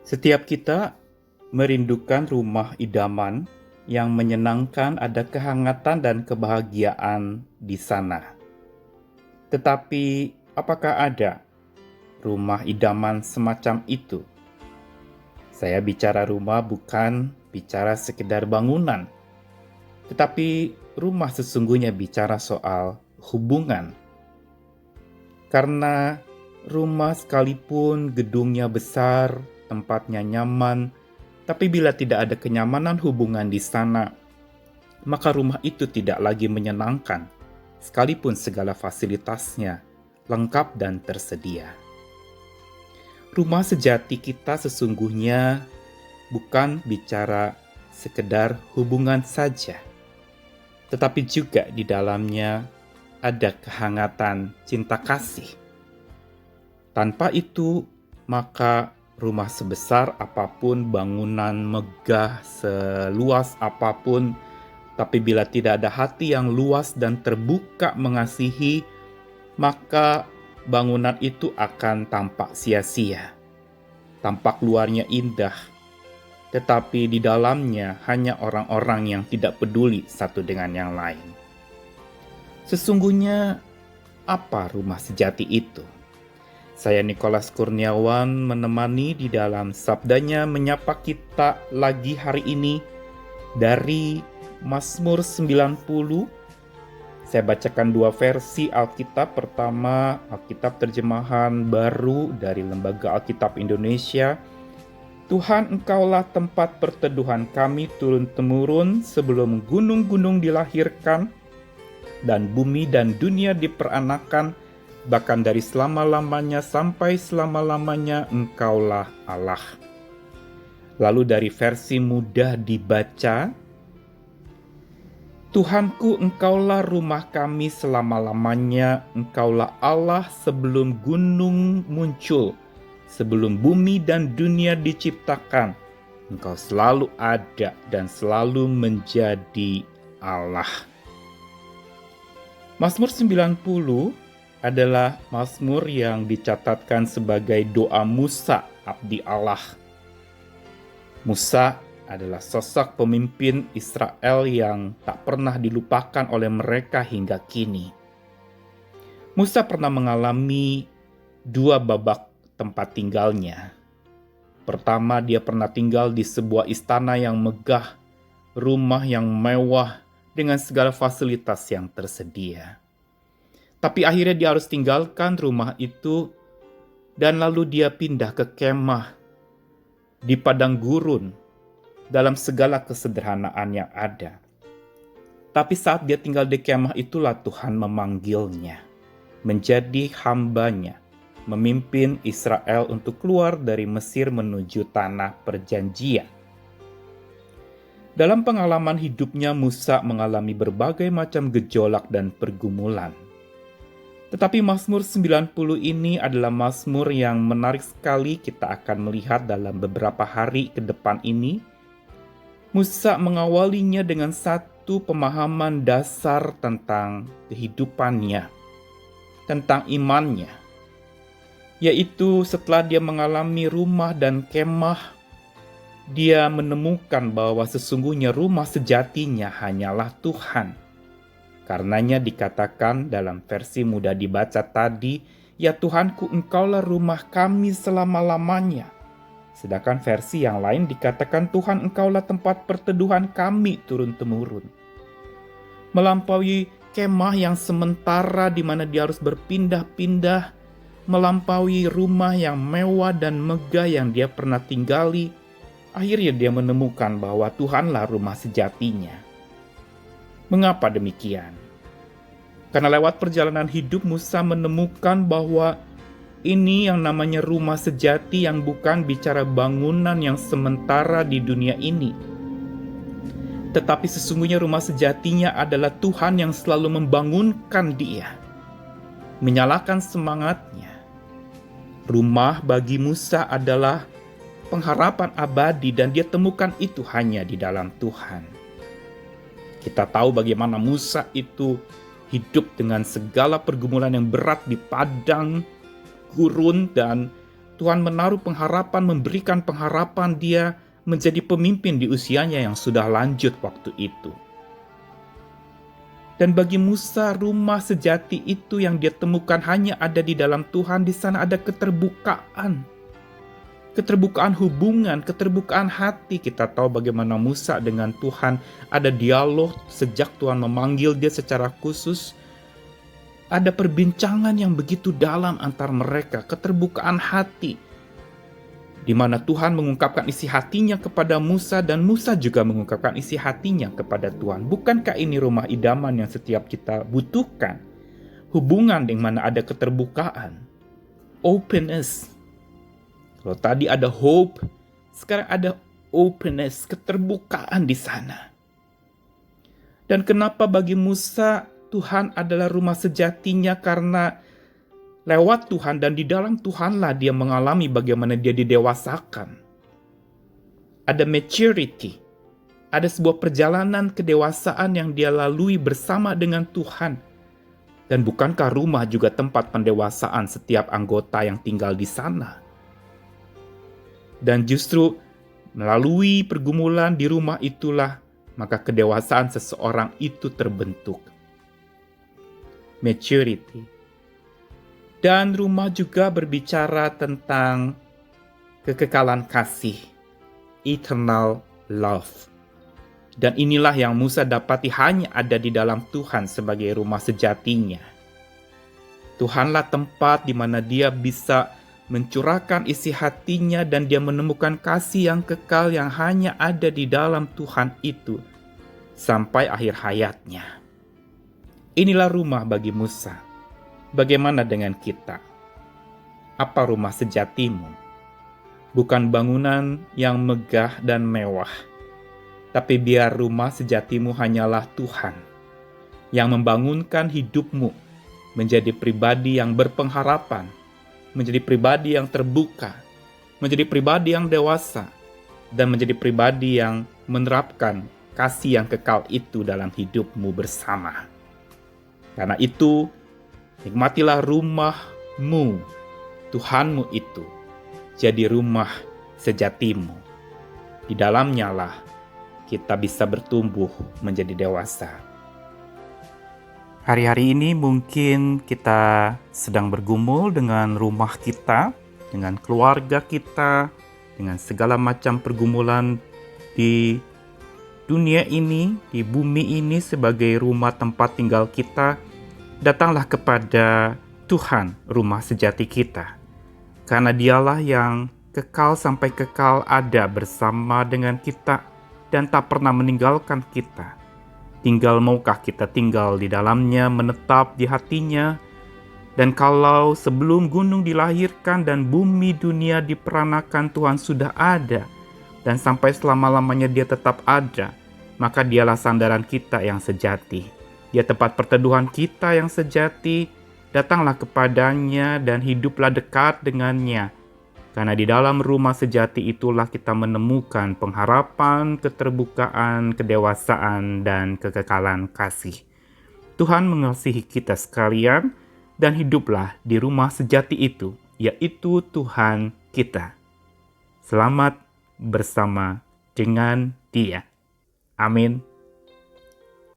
Setiap kita merindukan rumah idaman yang menyenangkan, ada kehangatan dan kebahagiaan di sana. Tetapi apakah ada rumah idaman semacam itu? Saya bicara rumah bukan bicara sekedar bangunan, tetapi rumah sesungguhnya bicara soal hubungan. Karena rumah sekalipun gedungnya besar, tempatnya nyaman, tapi bila tidak ada kenyamanan hubungan di sana, maka rumah itu tidak lagi menyenangkan, sekalipun segala fasilitasnya lengkap dan tersedia. Rumah sejati kita sesungguhnya bukan bicara sekedar hubungan saja, tetapi juga di dalamnya ada kehangatan cinta kasih. Tanpa itu, maka rumah sebesar apapun, bangunan megah seluas apapun, tapi bila tidak ada hati yang luas dan terbuka mengasihi, maka bangunan itu akan tampak sia-sia. Tampak luarnya indah, tetapi di dalamnya hanya orang-orang yang tidak peduli satu dengan yang lain. Sesungguhnya, apa rumah sejati itu? Saya Nikolas Kurniawan menemani di dalam sabdanya menyapa kita lagi hari ini dari Mazmur 90. Saya bacakan dua versi Alkitab. Pertama, Alkitab terjemahan baru dari Lembaga Alkitab Indonesia. Tuhan, Engkaulah tempat perteduhan kami turun-temurun sebelum gunung-gunung dilahirkan dan bumi dan dunia diperanakan, bahkan dari selama-lamanya sampai selama-lamanya Engkaulah Allah. Lalu dari versi mudah dibaca, Tuhanku, Engkaulah rumah kami selama-lamanya, Engkaulah Allah sebelum gunung muncul, sebelum bumi dan dunia diciptakan. Engkau selalu ada dan selalu menjadi Allah. Mazmur 90 adalah mazmur yang dicatatkan sebagai doa Musa, abdi Allah. Musa adalah sosok pemimpin Israel yang tak pernah dilupakan oleh mereka hingga kini. Musa pernah mengalami dua babak tempat tinggalnya. Pertama, dia pernah tinggal di sebuah istana yang megah, rumah yang mewah, dengan segala fasilitas yang tersedia. Tapi akhirnya dia harus tinggalkan rumah itu dan lalu dia pindah ke kemah di padang gurun dalam segala kesederhanaan yang ada. Tapi saat dia tinggal di kemah itulah Tuhan memanggilnya menjadi hambanya, memimpin Israel untuk keluar dari Mesir menuju tanah perjanjian. Dalam pengalaman hidupnya, Musa mengalami berbagai macam gejolak dan pergumulan. Tetapi Mazmur 90 ini adalah mazmur yang menarik sekali kita akan melihat dalam beberapa hari ke depan ini. Musa mengawalinya dengan satu pemahaman dasar tentang kehidupannya, tentang imannya, yaitu setelah dia mengalami rumah dan kemah, dia menemukan bahwa sesungguhnya rumah sejatinya hanyalah Tuhan. Karenanya dikatakan dalam versi mudah dibaca tadi, "Ya Tuhanku, Engkaulah rumah kami selama-lamanya." Sedangkan versi yang lain dikatakan, "Tuhan, Engkaulah tempat perteduhan kami turun-temurun." Melampaui kemah yang sementara di mana dia harus berpindah-pindah, melampaui rumah yang mewah dan megah yang dia pernah tinggali, akhirnya dia menemukan bahwa Tuhanlah rumah sejatinya. Mengapa demikian? Karena lewat perjalanan hidup Musa menemukan bahwa ini yang namanya rumah sejati yang bukan bicara bangunan yang sementara di dunia ini. Tetapi sesungguhnya rumah sejatinya adalah Tuhan yang selalu membangunkan dia, menyalakan semangatnya. Rumah bagi Musa adalah pengharapan abadi dan dia temukan itu hanya di dalam Tuhan. Kita tahu bagaimana Musa itu hidup dengan segala pergumulan yang berat di padang gurun dan Tuhan menaruh pengharapan, memberikan pengharapan dia menjadi pemimpin di usianya yang sudah lanjut waktu itu. Dan bagi Musa, rumah sejati itu yang dia temukan hanya ada di dalam Tuhan. Di sana ada keterbukaan. Keterbukaan hubungan, keterbukaan hati. Kita tahu bagaimana Musa dengan Tuhan ada dialog sejak Tuhan memanggil dia secara khusus. Ada perbincangan yang begitu dalam antar mereka, keterbukaan hati. Di mana Tuhan mengungkapkan isi hatinya kepada Musa dan Musa juga mengungkapkan isi hatinya kepada Tuhan. Bukankah ini rumah idaman yang setiap kita butuhkan? Hubungan di mana ada keterbukaan, openness. Kalau tadi ada hope, sekarang ada openness, keterbukaan di sana. Dan kenapa bagi Musa Tuhan adalah rumah sejatinya? Karena lewat Tuhan dan di dalam Tuhanlah dia mengalami bagaimana dia didewasakan. Ada maturity, ada sebuah perjalanan kedewasaan yang dia lalui bersama dengan Tuhan. Dan bukankah rumah juga tempat pendewasaan setiap anggota yang tinggal di sana? Dan justru melalui pergumulan di rumah itulah maka kedewasaan seseorang itu terbentuk. Maturity. Dan rumah juga berbicara tentang kekekalan kasih, eternal love. Dan inilah yang Musa dapati hanya ada di dalam Tuhan sebagai rumah sejatinya. Tuhanlah tempat di mana dia bisa mencurahkan isi hatinya dan dia menemukan kasih yang kekal yang hanya ada di dalam Tuhan itu sampai akhir hayatnya. Inilah rumah bagi Musa. Bagaimana dengan kita? Apa rumah sejatimu? Bukan bangunan yang megah dan mewah, tapi biar rumah sejatimu hanyalah Tuhan yang membangunkan hidupmu menjadi pribadi yang berpengharapan, menjadi pribadi yang terbuka, menjadi pribadi yang dewasa, dan menjadi pribadi yang menerapkan kasih yang kekal itu dalam hidupmu bersama. Karena itu, nikmatilah rumahmu, Tuhanmu itu, jadi rumah sejatimu. Di dalamnya lah kita bisa bertumbuh menjadi dewasa. Hari-hari ini mungkin kita sedang bergumul dengan rumah kita, dengan keluarga kita, dengan segala macam pergumulan di dunia ini, di bumi ini sebagai rumah tempat tinggal kita. Datanglah kepada Tuhan, rumah sejati kita. Karena dialah yang kekal sampai kekal ada bersama dengan kita dan tak pernah meninggalkan kita. Tinggal maukah kita tinggal di dalamnya, menetap di hatinya. Dan kalau sebelum gunung dilahirkan dan bumi dunia diperanakan Tuhan sudah ada, dan sampai selama-lamanya dia tetap ada, maka dialah sandaran kita yang sejati. Dia tempat perteduhan kita yang sejati. Datanglah kepadanya dan hiduplah dekat dengannya. Karena di dalam rumah sejati itulah kita menemukan pengharapan, keterbukaan, kedewasaan, dan kekekalan kasih. Tuhan mengasihi kita sekalian dan hiduplah di rumah sejati itu, yaitu Tuhan kita. Selamat bersama dengan Dia. Amin.